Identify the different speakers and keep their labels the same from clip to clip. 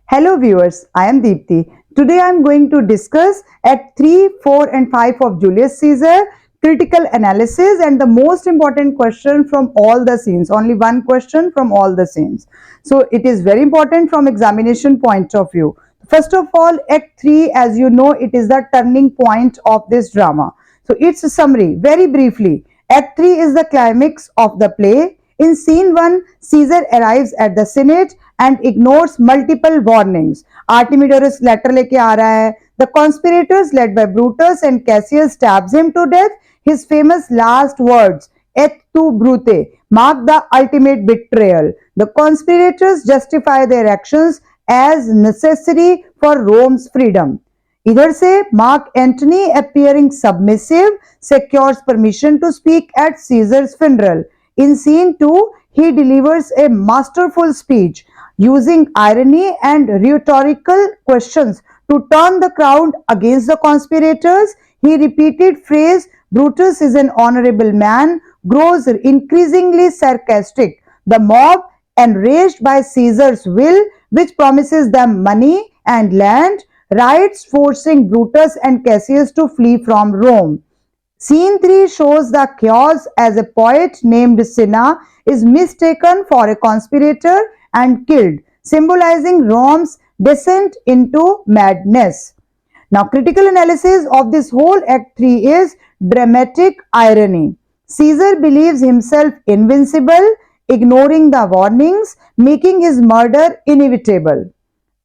Speaker 1: Hello viewers, I am Deepti. Today I am going to discuss Act 3, 4 and 5 of Julius Caesar, critical analysis and the most important question from all the scenes. Only one question from all the scenes. So it is very important from examination point of view. First of all, Act 3, as you know, it is the turning point of this drama. So its a summary, very briefly. Act 3 is the climax of the play. In scene 1, Caesar arrives at the Senate and ignores multiple warnings. Artemidorus letter लेके आ रहा है. The conspirators led by Brutus and Cassius stabs him to death. His famous last words, "Et tu Brute," mark the ultimate betrayal. The conspirators justify their actions as necessary for Rome's freedom. इधर से Mark Antony, appearing submissive, secures permission to speak at Caesar's funeral. In scene 2, he delivers a masterful speech using irony and rhetorical questions to turn the crowd against the conspirators. His repeated phrase, "Brutus is an honorable man," grows increasingly sarcastic. The mob, enraged by Caesar's will, which promises them money and land, riots, forcing Brutus and Cassius to flee from Rome. Scene 3 shows the chaos as a poet named Cinna is mistaken for a conspirator and killed, symbolizing Rome's descent into madness. Now, critical analysis of this whole Act 3 is dramatic irony. Caesar believes himself invincible, ignoring the warnings, making his murder inevitable.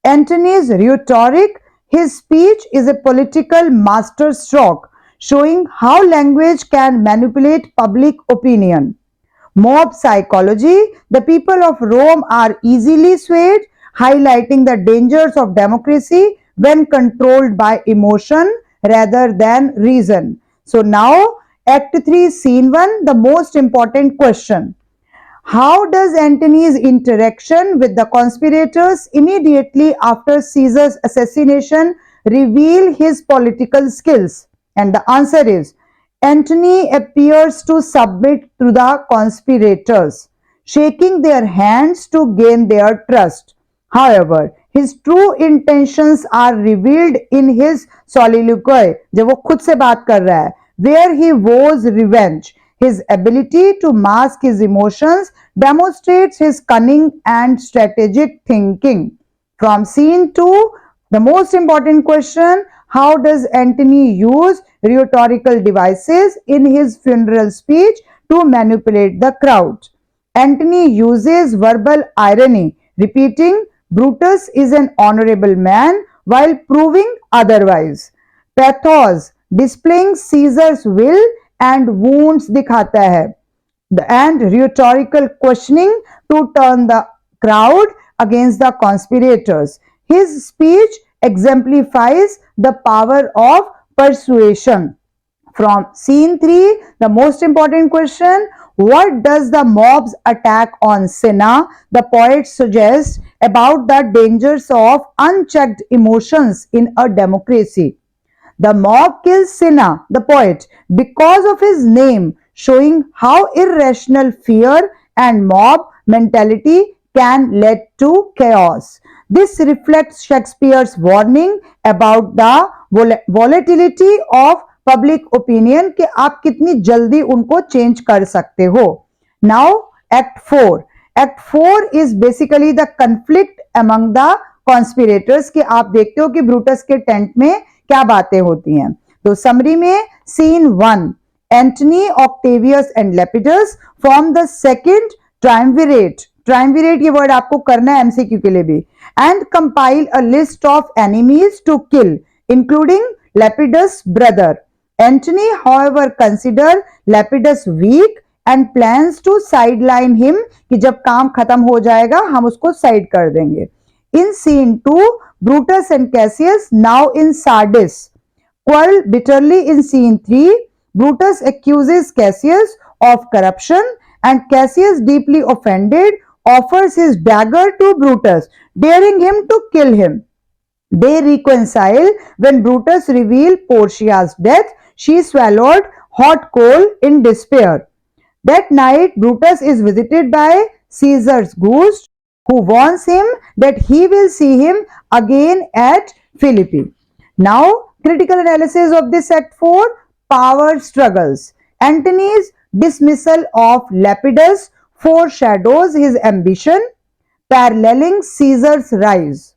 Speaker 1: Antony's rhetoric, his speech is a political masterstroke, showing how language can manipulate public opinion. Mob psychology, the people of Rome are easily swayed, highlighting the dangers of democracy when controlled by emotion rather than reason. So now, Act 3, Scene 1, the most important question. How does Antony's interaction with the conspirators immediately after Caesar's assassination reveal his political skills? And the answer is, Antony appears to submit to the conspirators, shaking their hands to gain their trust. However, his true intentions are revealed in his soliloquy, जब वो खुद से बात कर रहा है, where he vows revenge. His ability to mask his emotions demonstrates his cunning and strategic thinking. From scene 2, the most important question, how does Antony use rhetorical devices in his funeral speech to manipulate the crowd? Antony uses verbal irony, repeating Brutus is an honorable man while proving otherwise. Pathos, displaying Caesar's will and wounds दिखाता है. And rhetorical questioning to turn the crowd against the conspirators. His speech exemplifies the power of persuasion. From scene 3, the most important question, what does the mob's attack on Cinna, the poet, suggest about the dangers of unchecked emotions in a democracy? The mob kills Cinna, the poet, because of his name, showing how irrational fear and mob mentality can lead to chaos. This reflects Shakespeare's warning about the volatility of public opinion कि आप कितनी जल्दी उनको change कर सकते हो. Now, Act 4. Act 4 is basically the conflict among the conspirators कि आप देखते हो कि ब्रूटस के टेंट में क्या बातें होती हैं. तो समरी में scene 1, Antony, Octavius and Lepidus form the second triumvirate. Triumvirate ये वर्ड आपको करना है एमसीक्यू के लिए भी. And compile a list of enemies to kill including Lepidus brother. Antony however consider Lepidus weak and plans to sideline him कि जब काम खत्म हो जाएगा हम उसको साइड कर देंगे. In scene 2, Brutus and Cassius, now in Sardis, quarrel bitterly. In scene 3, Brutus accuses Cassius of corruption and Cassius, deeply offended, offers his dagger to Brutus, daring him to kill him. They reconcile when Brutus reveals Portia's death. She swallowed hot coal in despair. That night, Brutus is visited by Caesar's ghost, who warns him that he will see him again at Philippi. Now, critical analysis of this Act 4, power struggles. Antony's dismissal of Lepidus foreshadows his ambition, paralleling Caesar's rise.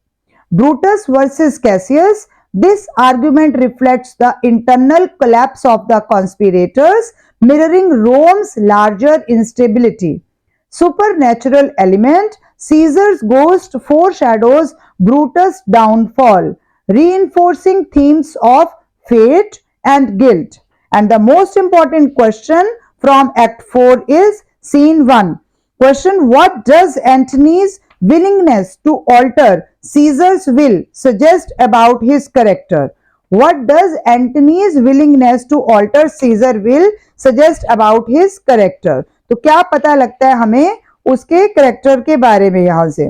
Speaker 1: Brutus versus Cassius, this argument reflects the internal collapse of the conspirators, mirroring Rome's larger instability. Supernatural element, Caesar's ghost foreshadows Brutus' downfall, reinforcing themes of fate and guilt. And the most important question from Act 4 is Scene 1. Question: what does Antony's willingness to alter Caesar's will suggest about his character? What does Antony's willingness to alter Caesar will suggest about his character? तो क्या पता लगता है हमें उसके character के बारे में यहां से?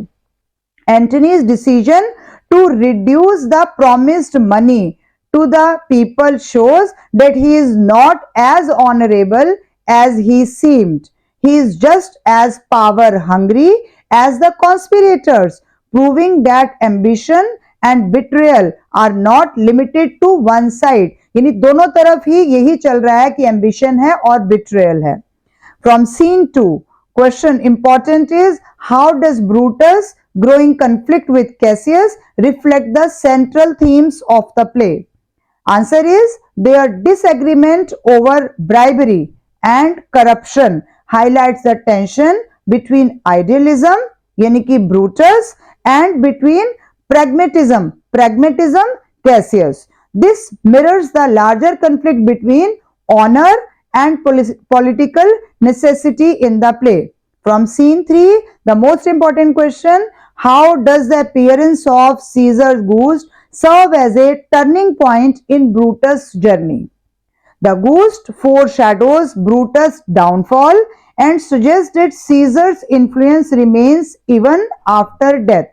Speaker 1: Antony's decision to reduce the promised money to the people shows that he is not as honorable as he seemed. He is just as power hungry as the conspirators, proving that ambition and betrayal are not limited to one side. यानी दोनों तरफ ही यही चल रहा है कि ambition है और betrayal है. From scene 2, question important is how does Brutus' growing conflict with Cassius reflect the central themes of the play? Answer is their disagreement over bribery and corruption highlights the tension between idealism यानी कि Brutus and between pragmatism Cassius. This mirrors the larger conflict between honor and political necessity in the play. From scene 3, the most important question, how does the appearance of Caesar's ghost serve as a turning point in Brutus' journey? The ghost foreshadows Brutus' downfall and suggests that Caesar's influence remains even after death.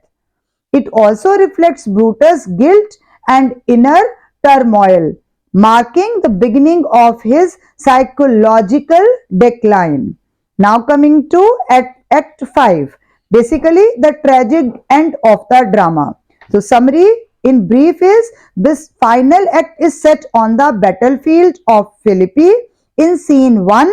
Speaker 1: It also reflects Brutus' guilt and inner turmoil, marking the beginning of his psychological decline. Now coming to Act 5, basically the tragic end of the drama. So summary in brief is this final act is set on the battlefield of Philippi. In scene 1,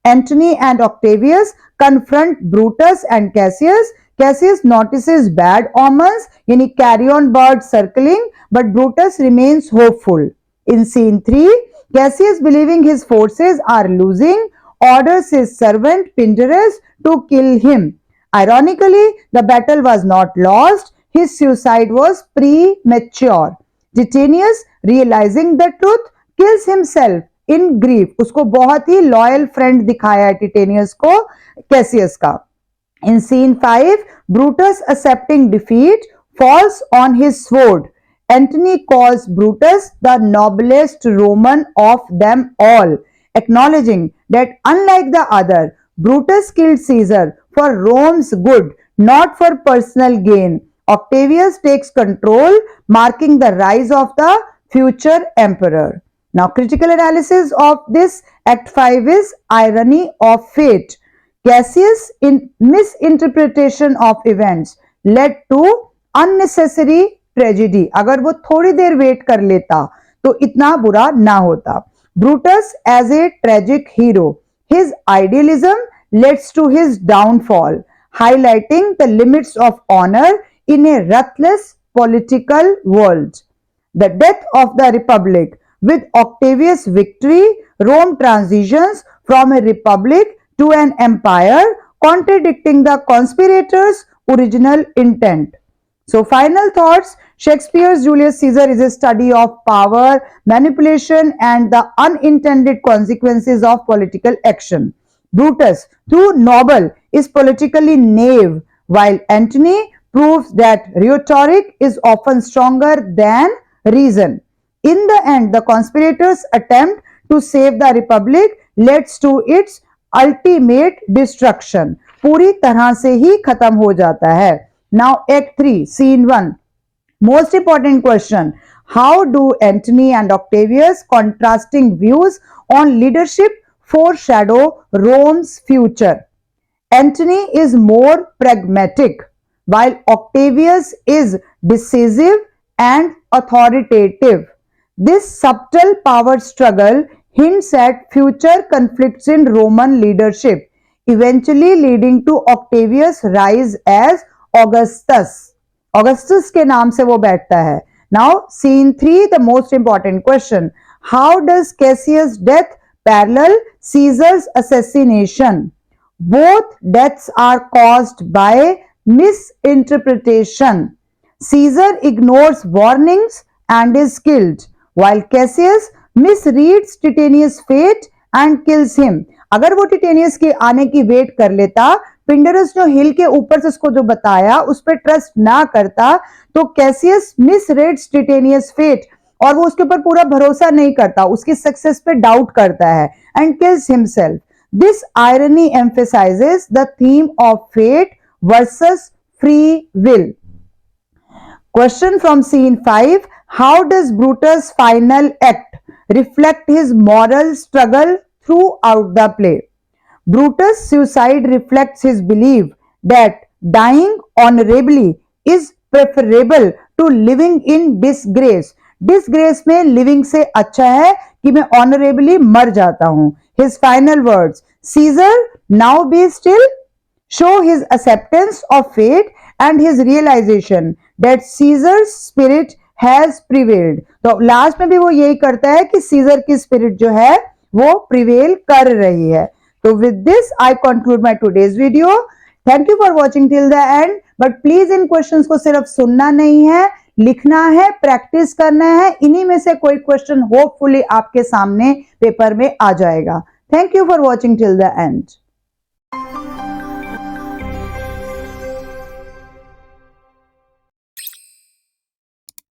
Speaker 1: Antony and Octavius confront Brutus and Cassius. Cassius notices bad omens, yani carrion birds circling, but Brutus remains hopeful. In scene 3, Cassius, believing his forces are losing, orders his servant Pindarus to kill him. Ironically, the battle was not lost. His suicide was premature. Titanius, realizing the truth, kills himself in grief. उसको बहुत ही loyal friend दिखाया है Titanius को Cassius का. In scene 5, Brutus, accepting defeat, falls on his sword. Antony calls Brutus the noblest Roman of them all, acknowledging that unlike the other, Brutus killed Caesar for Rome's good, not for personal gain. Octavius takes control, marking the rise of the future emperor. Now, critical analysis of this Act 5 is irony of fate. Cassius' misinterpretation of events led to unnecessary tragedy. अगर वो थोड़ी देर wait कर लेता तो इतना बुरा ना होता. Brutus as a tragic hero. His idealism leads to his downfall, highlighting the limits of honor in a ruthless political world. The death of the Republic. With Octavius' victory, Rome transitions from a republic to an empire, contradicting the conspirators' original intent. So, final thoughts. Shakespeare's Julius Caesar is a study of power, manipulation, and the unintended consequences of political action. Brutus, though noble, is politically naive, while Antony proves that rhetoric is often stronger than reason. In the end, the conspirators' attempt to save the republic leads to its ultimate destruction. पूरी तरह से ही खत्म हो जाता है. Now, Act 3, Scene 1. Most important question. How do Antony and Octavius' contrasting views on leadership foreshadow Rome's future? Antony is more pragmatic. while Octavius is decisive and authoritative. This subtle power struggle hints at future conflicts in Roman leadership, eventually leading to Octavius' rise as Augustus. Augustus के नाम से वो बैठता है. Now, scene 3, the most important question. How does Cassius' death parallel Caesar's assassination? Both deaths are caused by misinterpretation. Caesar ignores warnings and is killed, while Cassius misreads Titanius' fate and kills him. अगर वो टिटेनियस के आने की wait कर लेता, पिंडरस जो हिल के ऊपर से उसको जो बताया उस पर ट्रस्ट ना करता, तो कैसियस मिसरीड्स टिटेनियस फेट और वो उसके ऊपर पूरा भरोसा नहीं करता, उसकी सक्सेस पे डाउट करता है and kills himself. This irony emphasises the theme of fate versus free will. Question from scene 5. How does Brutus' final act reflect his moral struggle throughout the play? Brutus' suicide reflects his belief that dying honorably is preferable to living in disgrace. Disgrace में living से अच्छा है कि मैं honorably मर जाता हूं. His final words. Caesar, now be still, show his acceptance of fate and his realization that Caesar's spirit has prevailed. तो लास्ट में भी वो यही करता है कि सीजर की स्पिरिट जो है वो प्रिवेल कर रही है. तो with this I conclude my today's video. Thank you for watching till the end. But please in questions को सिर्फ सुनना नहीं है, लिखना है, प्रैक्टिस करना है. इन्हीं में से कोई क्वेश्चन होपफुली आपके सामने पेपर में आ जाएगा. Thank you for watching till the end.